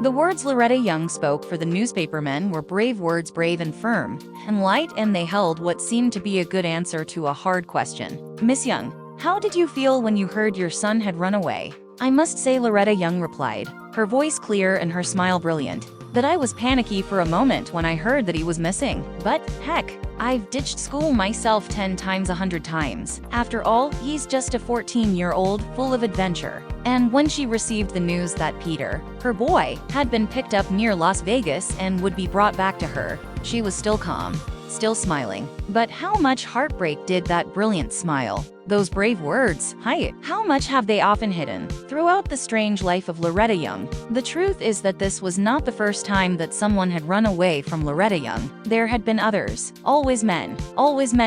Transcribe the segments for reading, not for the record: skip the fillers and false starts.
The words Loretta Young spoke for the newspapermen were brave words, brave and firm, and light, and they held what seemed to be a good answer to a hard question. "Miss Young, how did you feel when you heard your son had run away?" "I must say," Loretta Young replied, her voice clear and her smile brilliant, "that I was panicky for a moment when I heard that he was missing. But, heck, I've ditched school myself 10 times 100 times. After all, he's just a 14-year-old full of adventure." And when she received the news that Peter, her boy, had been picked up near Las Vegas and would be brought back to her, she was still calm, still smiling. But how much heartbreak did that brilliant smile, those brave words, hide? How much have they often hidden? Throughout the strange life of Loretta Young, the truth is that this was not the first time that someone had run away from Loretta Young. There had been others, always men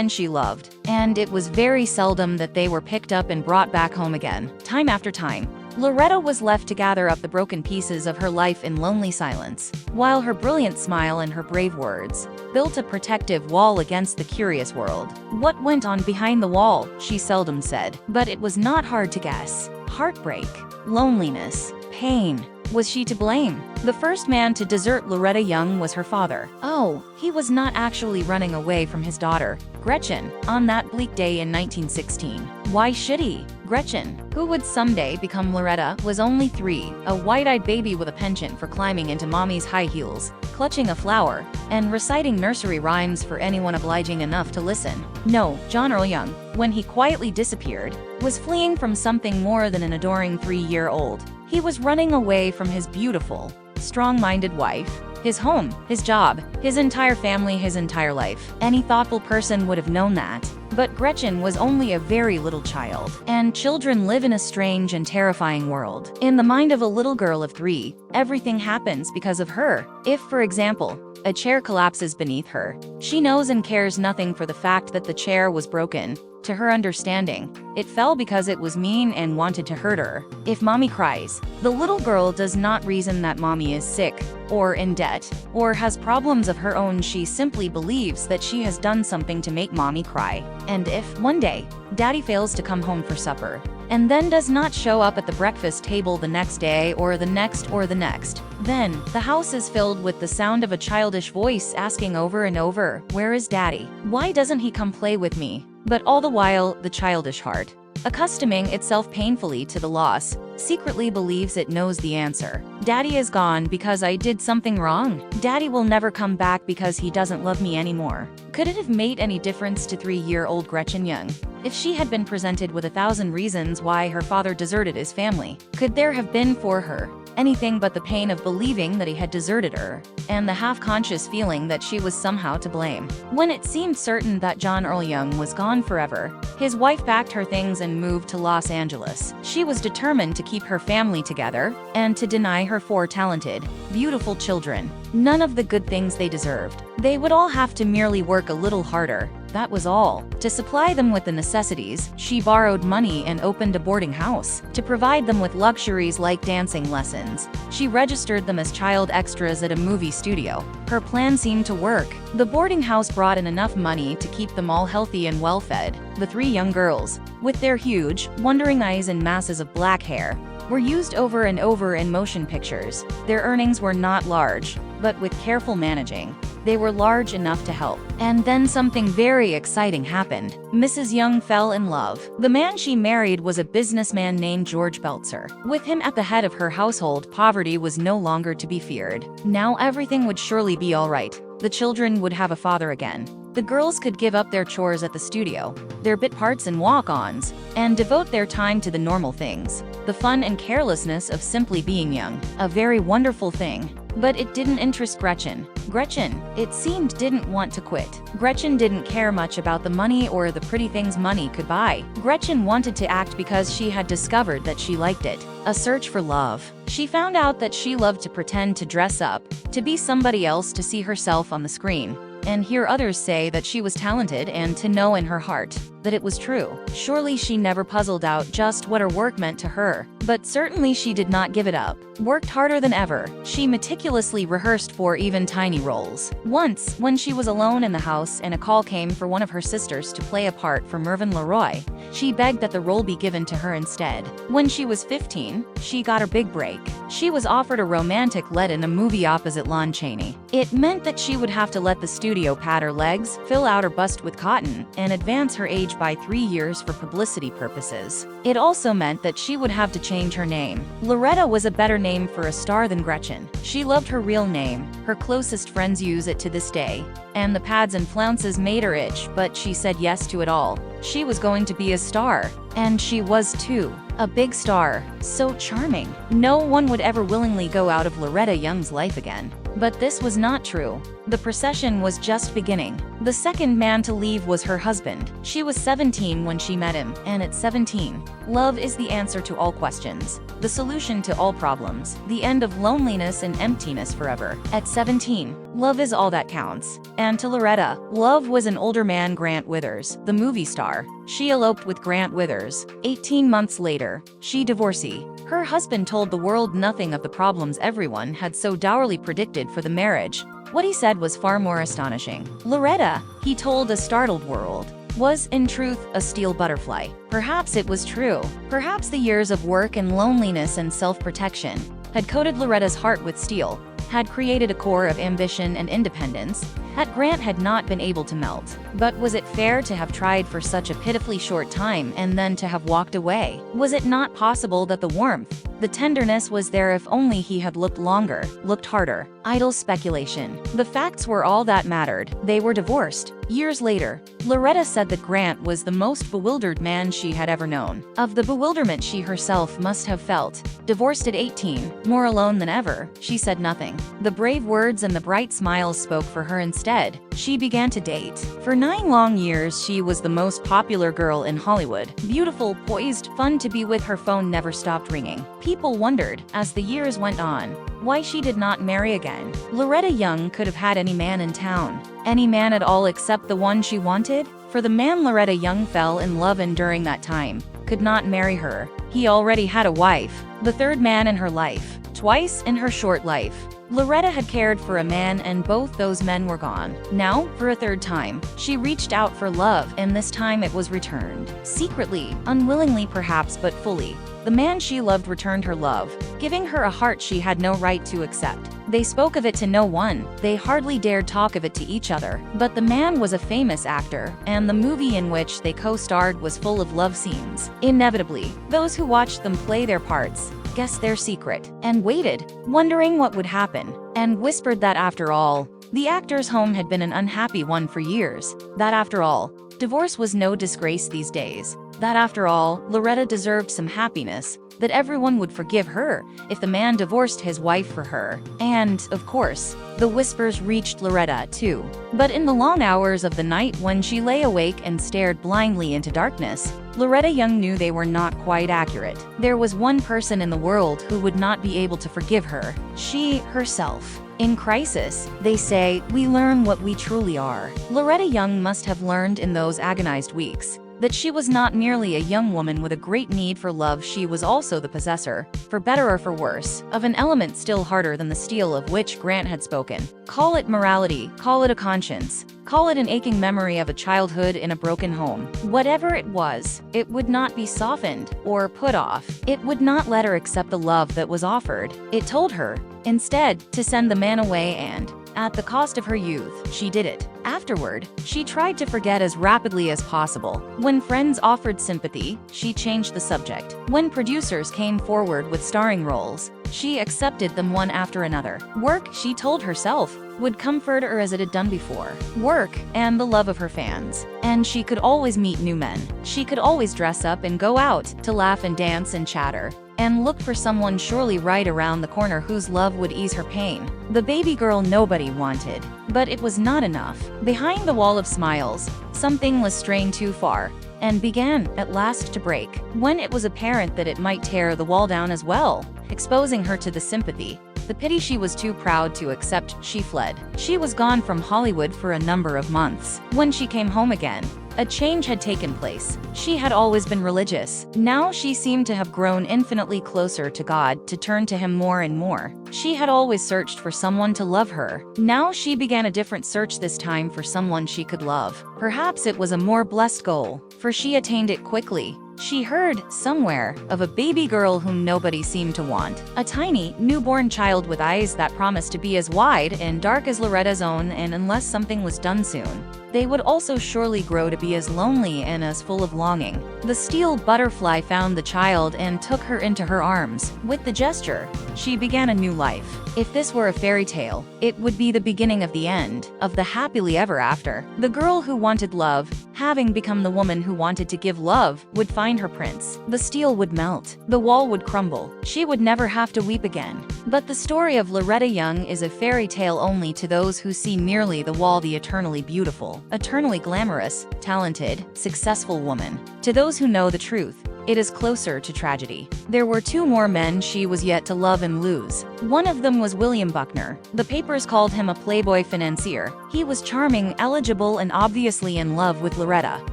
she loved, and it was very seldom that they were picked up and brought back home again. Time after time, Loretta was left to gather up the broken pieces of her life in lonely silence, while her brilliant smile and her brave words built a protective wall against the curious world. What went on behind the wall, she seldom said, but it was not hard to guess. Heartbreak, loneliness, pain. Was she to blame? The first man to desert Loretta Young was her father. Oh, he was not actually running away from his daughter, Gretchen, on that bleak day in 1916. Why should he? Gretchen, who would someday become Loretta, was only 3, a white-eyed baby with a penchant for climbing into mommy's high heels, clutching a flower, and reciting nursery rhymes for anyone obliging enough to listen. No, John Earl Young, when he quietly disappeared, was fleeing from something more than an adoring 3-year-old. He was running away from his beautiful, strong-minded wife, his home, his job, his entire family, his entire life. Any thoughtful person would have known that. But Gretchen was only a very little child, and children live in a strange and terrifying world. In the mind of a little girl of 3, everything happens because of her. If, for example, a chair collapses beneath her, she knows and cares nothing for the fact that the chair was broken. To her understanding, it fell because it was mean and wanted to hurt her. If mommy cries, the little girl does not reason that mommy is sick, or in debt, or has problems of her own. She simply believes that she has done something to make mommy cry. And if, one day, daddy fails to come home for supper, and then does not show up at the breakfast table the next day or the next, then the house is filled with the sound of a childish voice asking over and over, "Where is daddy? Why doesn't he come play with me?" But all the while, the childish heart, accustoming itself painfully to the loss, secretly believes it knows the answer. Daddy is gone because I did something wrong. Daddy will never come back because he doesn't love me anymore. Could it have made any difference to 3-year-old Gretchen Young if she had been presented with 1,000 reasons why her father deserted his family? Could there have been for her anything but the pain of believing that he had deserted her, and the half-conscious feeling that she was somehow to blame? When it seemed certain that John Earl Young was gone forever, his wife packed her things and moved to Los Angeles. She was determined to keep her family together and to deny her 4 talented, beautiful children none of the good things they deserved. They would all have to merely work a little harder. That was all. To supply them with the necessities, she borrowed money and opened a boarding house. To provide them with luxuries like dancing lessons, she registered them as child extras at a movie studio. Her plan seemed to work. The boarding house brought in enough money to keep them all healthy and well-fed. The 3 young girls, with their huge, wondering eyes and masses of black hair, were used over and over in motion pictures. Their earnings were not large, but with careful managing, they were large enough to help. And then something very exciting happened. Mrs. Young fell in love. The man she married was a businessman named George Belzer. With him at the head of her household, poverty was no longer to be feared. Now everything would surely be all right. The children would have a father again. The girls could give up their chores at the studio, their bit parts and walk-ons, and devote their time to the normal things, the fun and carelessness of simply being young. A very wonderful thing. But it didn't interest Gretchen. Gretchen, it seemed, didn't want to quit. Gretchen didn't care much about the money or the pretty things money could buy. Gretchen wanted to act because she had discovered that she liked it. A search for love. She found out that she loved to pretend, to dress up, to be somebody else, to see herself on the screen, and hear others say that she was talented, and to know in her heart that it was true. Surely she never puzzled out just what her work meant to her. But certainly she did not give it up. Worked harder than ever, she meticulously rehearsed for even tiny roles. Once, when she was alone in the house and a call came for one of her sisters to play a part for Mervyn LeRoy, she begged that the role be given to her instead. When she was 15, she got her big break. She was offered a romantic lead in a movie opposite Lon Chaney. It meant that she would have to let the studio pad her legs, fill out her bust with cotton, and advance her age by 3 years for publicity purposes. It also meant that she would have to change her name. Loretta was a better name for a star than Gretchen. She loved her real name. Her closest friends use it to this day. And the pads and flounces made her itch, but she said yes to it all. She was going to be a star. And she was too. A big star. So charming. No one would ever willingly go out of Loretta Young's life again. But this was not true. The procession was just beginning. The second man to leave was her husband. She was 17 when she met him, and at 17, love is the answer to all questions, the solution to all problems, the end of loneliness and emptiness forever. At 17, love is all that counts. And to Loretta, love was an older man, Grant Withers, the movie star. She eloped with Grant Withers. 18 months later, she divorcee. Her husband told the world nothing of the problems everyone had so dourly predicted for the marriage. What he said was far more astonishing. Loretta, he told a startled world, was, in truth, a steel butterfly. Perhaps it was true. Perhaps the years of work and loneliness and self-protection had coated Loretta's heart with steel, had created a core of ambition and independence that Grant had not been able to melt. But was it fair to have tried for such a pitifully short time and then to have walked away? Was it not possible that the warmth, the tenderness was there if only he had looked longer, looked harder? Idle speculation. The facts were all that mattered. They were divorced. Years later, Loretta said that Grant was the most bewildered man she had ever known. Of the bewilderment she herself must have felt. Divorced at 18, more alone than ever, she said nothing. The brave words and the bright smiles spoke for her instead. She began to date. For 9 long years, she was the most popular girl in Hollywood. Beautiful, poised, fun to be with. Her phone never stopped ringing. People wondered, as the years went on, why she did not marry again. Loretta Young could have had any man in town. Any man at all except the one she wanted? For the man Loretta Young fell in love in during that time could not marry her. He already had a wife, the third man in her life, twice in her short life. Loretta had cared for a man and both those men were gone. Now, for a third time, she reached out for love and this time it was returned. Secretly, unwillingly perhaps, but fully. The man she loved returned her love, giving her a heart she had no right to accept. They spoke of it to no one. They hardly dared talk of it to each other. But the man was a famous actor, and the movie in which they co-starred was full of love scenes. Inevitably, those who watched them play their parts guessed their secret, and waited, wondering what would happen, and whispered that after all, the actor's home had been an unhappy one for years. That after all, divorce was no disgrace these days. That after all, Loretta deserved some happiness, that everyone would forgive her if the man divorced his wife for her. And, of course, the whispers reached Loretta too. But in the long hours of the night when she lay awake and stared blindly into darkness, Loretta Young knew they were not quite accurate. There was one person in the world who would not be able to forgive her. She herself. In crisis, they say, we learn what we truly are. Loretta Young must have learned in those agonized weeks that she was not merely a young woman with a great need for love. She was also the possessor, for better or for worse, of an element still harder than the steel of which Grant had spoken. Call it morality, call it a conscience, call it an aching memory of a childhood in a broken home. Whatever it was, it would not be softened or put off. It would not let her accept the love that was offered. It told her, instead, to send the man away and, at the cost of her youth, she did it. Afterward, she tried to forget as rapidly as possible. When friends offered sympathy, she changed the subject. When producers came forward with starring roles, she accepted them one after another. Work, she told herself, would comfort her as it had done before. Work, and the love of her fans. And she could always meet new men. She could always dress up and go out, to laugh and dance and chatter, and look for someone surely right around the corner whose love would ease her pain. The baby girl nobody wanted. But it was not enough. Behind the wall of smiles, something was straying too far, and began, at last, to break. When it was apparent that it might tear the wall down as well, exposing her to the sympathy, the pity she was too proud to accept, she fled. She was gone from Hollywood for a number of months. When she came home again, a change had taken place. She had always been religious. Now she seemed to have grown infinitely closer to God, to turn to Him more and more. She had always searched for someone to love her. Now she began a different search, this time for someone she could love. Perhaps it was a more blessed goal, for she attained it quickly. She heard, somewhere, of a baby girl whom nobody seemed to want. A tiny, newborn child with eyes that promised to be as wide and dark as Loretta's own, and unless something was done soon, they would also surely grow to be as lonely and as full of longing. The steel butterfly found the child and took her into her arms. With the gesture, she began a new life. If this were a fairy tale, it would be the beginning of the end, of the happily ever after. The girl who wanted love, having become the woman who wanted to give love, would find her prince. The steel would melt. The wall would crumble. She would never have to weep again. But the story of Loretta Young is a fairy tale only to those who see merely the wall, the eternally beautiful, eternally glamorous, talented, successful woman. To those who know the truth, it is closer to tragedy. There were two more men she was yet to love and lose. One of them was William Buckner. The papers called him a playboy financier. He was charming, eligible, and obviously in love with Loretta.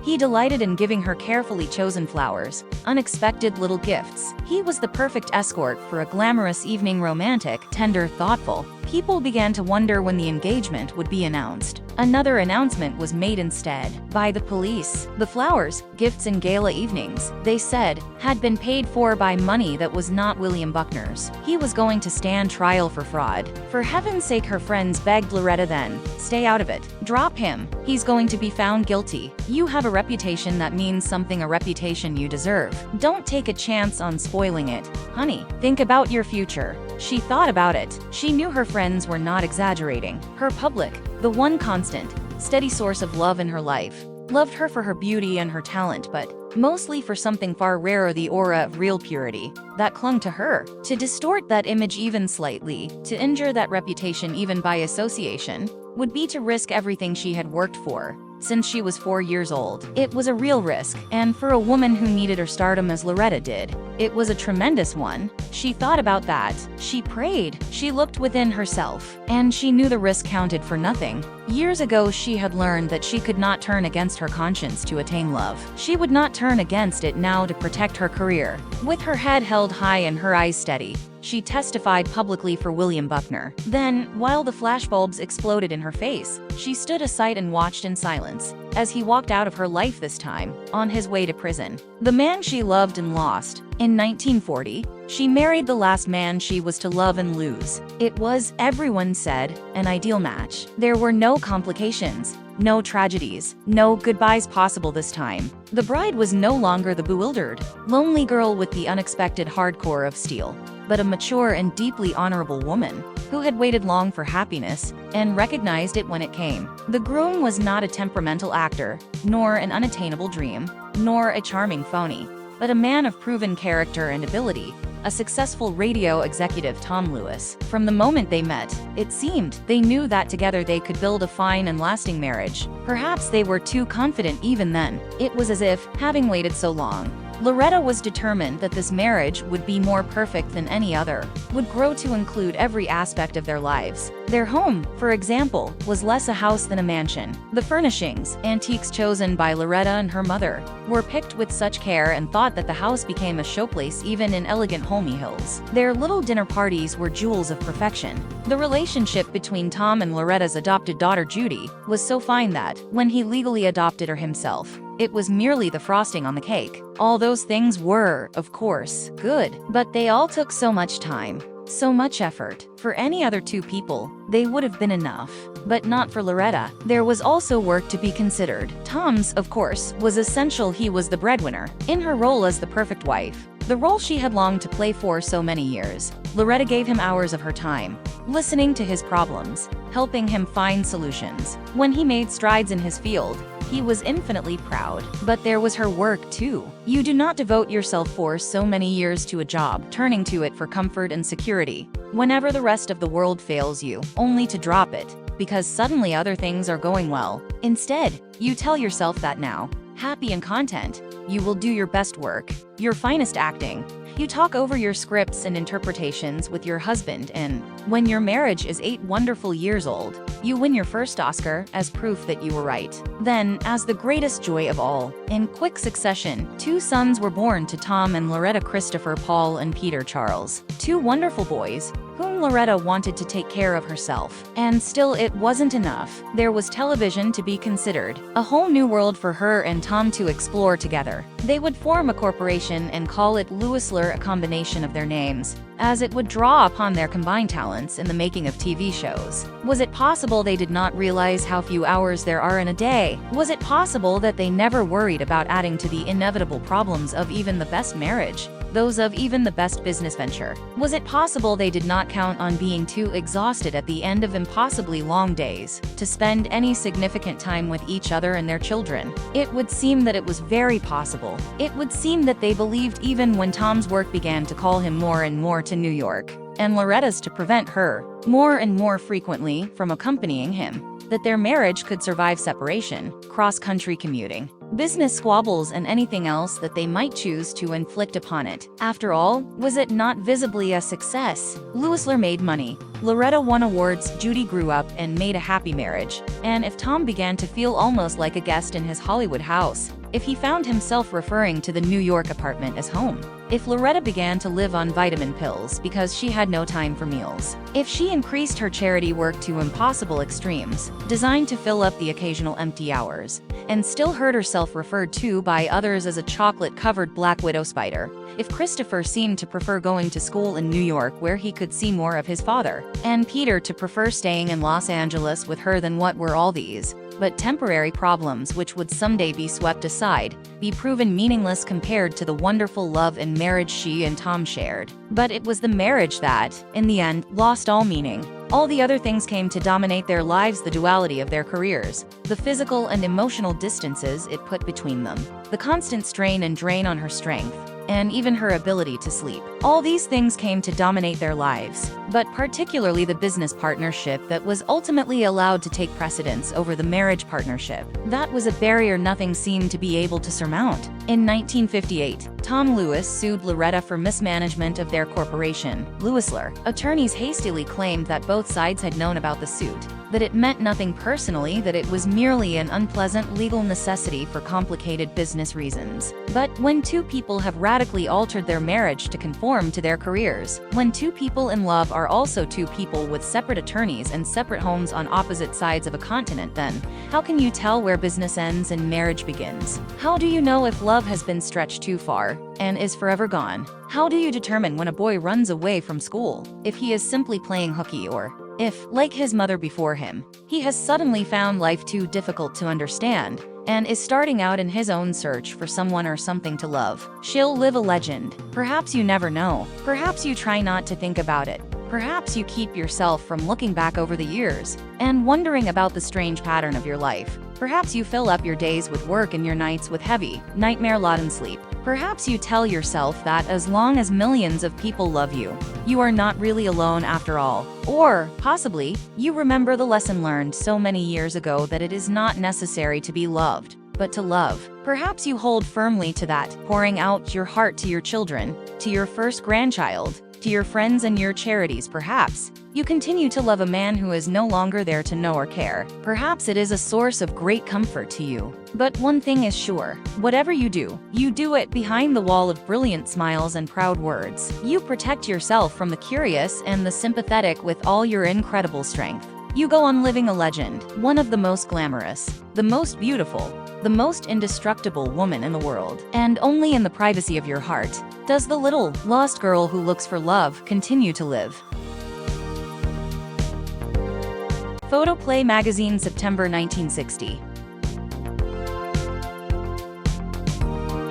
He delighted in giving her carefully chosen flowers, unexpected little gifts. He was the perfect escort for a glamorous evening, romantic, tender, thoughtful. People began to wonder when the engagement would be announced. Another announcement was made instead, by the police. The flowers, gifts, and gala evenings, they said, had been paid for by money that was not William Buckner's. He was going to stand trial for fraud. For heaven's sake, her friends begged Loretta then, stay out of it. Drop him. He's going to be found guilty. You have a reputation that means something, a reputation you deserve. Don't take a chance on spoiling it. Honey, think about your future. She thought about it. She knew her friends were not exaggerating. Her public, the one constant, steady source of love in her life, loved her for her beauty and her talent, but mostly for something far rarer, the aura of real purity that clung to her. To distort that image even slightly, to injure that reputation even by association, would be to risk everything she had worked for since she was 4 years old. It was a real risk, and for a woman who needed her stardom as Loretta did, it was a tremendous one. She thought about that. She prayed. She looked within herself, and she knew the risk counted for nothing. Years ago, she had learned that she could not turn against her conscience to attain love. She would not turn against it now to protect her career. With her head held high and her eyes steady, she testified publicly for William Buckner. Then, while the flashbulbs exploded in her face, she stood aside and watched in silence as he walked out of her life, this time on his way to prison. The man she loved and lost. In 1940, she married the last man she was to love and lose. It was, everyone said, an ideal match. There were no complications, no tragedies, no goodbyes possible this time. The bride was no longer the bewildered, lonely girl with the unexpected hardcore of steel, but a mature and deeply honorable woman who had waited long for happiness and recognized it when it came. The groom was not a temperamental actor, nor an unattainable dream, nor a charming phony, but a man of proven character and ability, a successful radio executive, Tom Lewis. From the moment they met, it seemed they knew that together they could build a fine and lasting marriage. Perhaps they were too confident even then. It was as if, having waited so long, Loretta was determined that this marriage would be more perfect than any other, would grow to include every aspect of their lives. Their home, for example, was less a house than a mansion. The furnishings, antiques chosen by Loretta and her mother, were picked with such care and thought that the house became a showplace even in elegant Holmy Hills. Their little dinner parties were jewels of perfection. The relationship between Tom and Loretta's adopted daughter Judy was so fine that, when he legally adopted her himself, it was merely the frosting on the cake. All those things were, of course, good, but they all took so much time, so much effort. For any other two people, they would have been enough, but not for Loretta. There was also work to be considered. Tom's, of course, was essential. He was the breadwinner. In her role as the perfect wife, the role she had longed to play for so many years, Loretta gave him hours of her time, listening to his problems, helping him find solutions. When he made strides in his field, he was infinitely proud. But there was her work too. You do not devote yourself for so many years to a job, turning to it for comfort and security, whenever the rest of the world fails you, only to drop it, because suddenly other things are going well. Instead, you tell yourself that now, happy and content, You will do your best work, your finest acting. You talk over your scripts and interpretations with your husband, and when your marriage is 8 wonderful years old, you win your first Oscar as proof that you were right. Then, as the greatest joy of all, in quick succession, 2 sons were born to Tom and Loretta: Christopher Paul and Peter Charles. 2 wonderful boys, whom Loretta wanted to take care of herself. And still it wasn't enough. There was television to be considered, a whole new world for her and Tom to explore together. They would form a corporation and call it Lewisler, a combination of their names, as it would draw upon their combined talents in the making of TV shows. Was it possible they did not realize how few hours there are in a day? Was it possible that they never worried about adding to the inevitable problems of even the best marriage, those of even the best business venture? Was it possible they did not count on being too exhausted at the end of impossibly long days to spend any significant time with each other and their children? It would seem that it was very possible. It would seem that they believed, even when Tom's work began to call him more and more to New York, and Loretta's to prevent her, more and more frequently, from accompanying him, that their marriage could survive separation, cross-country commuting, business squabbles, and anything else that they might choose to inflict upon it. After all, was it not visibly a success? Lewisler made money. Loretta won awards. Judy grew up and made a happy marriage. And if Tom began to feel almost like a guest in his Hollywood house, if he found himself referring to the New York apartment as home, if Loretta began to live on vitamin pills because she had no time for meals, if she increased her charity work to impossible extremes, designed to fill up the occasional empty hours, and still heard herself referred to by others as a chocolate-covered black widow spider, if Christopher seemed to prefer going to school in New York where he could see more of his father, and Peter to prefer staying in Los Angeles with her, then what were all these but temporary problems which would someday be swept aside, be proven meaningless compared to the wonderful love and marriage she and Tom shared? But it was the marriage that, in the end, lost all meaning. All the other things came to dominate their lives: the duality of their careers, the physical and emotional distances it put between them, the constant strain and drain on her strength, and even her ability to sleep. All these things came to dominate their lives, but particularly the business partnership that was ultimately allowed to take precedence over the marriage partnership. That was a barrier nothing seemed to be able to surmount. In 1958, Tom Lewis sued Loretta for mismanagement of their corporation, Lewisler. Attorneys hastily claimed that both sides had known about the suit, that it meant nothing personally, that it was merely an unpleasant legal necessity for complicated business reasons. But when 2 people have radically altered their marriage to conform to their careers, when 2 people in love are also 2 people with separate attorneys and separate homes on opposite sides of a continent, then how can you tell where business ends and marriage begins? How do you know if love has been stretched too far and is forever gone? How do you determine when a boy runs away from school, if he is simply playing hooky, or if, like his mother before him, he has suddenly found life too difficult to understand and is starting out in his own search for someone or something to love? She'll live a legend. Perhaps you never know. Perhaps you try not to think about it. Perhaps you keep yourself from looking back over the years and wondering about the strange pattern of your life. Perhaps you fill up your days with work and your nights with heavy, nightmare-laden sleep. Perhaps you tell yourself that as long as millions of people love you, you are not really alone after all. Or, possibly, you remember the lesson learned so many years ago that it is not necessary to be loved, but to love. Perhaps you hold firmly to that, pouring out your heart to your children, to your first grandchild, to your friends and your charities. Perhaps you continue to love a man who is no longer there to know or care. Perhaps it is a source of great comfort to you. But one thing is sure: whatever you do it behind the wall of brilliant smiles and proud words. You protect yourself from the curious and the sympathetic with all your incredible strength. You go on living a legend, one of the most glamorous, the most beautiful, the most indestructible woman in the world. And only in the privacy of your heart does the little, lost girl who looks for love continue to live. Photoplay magazine, September 1960.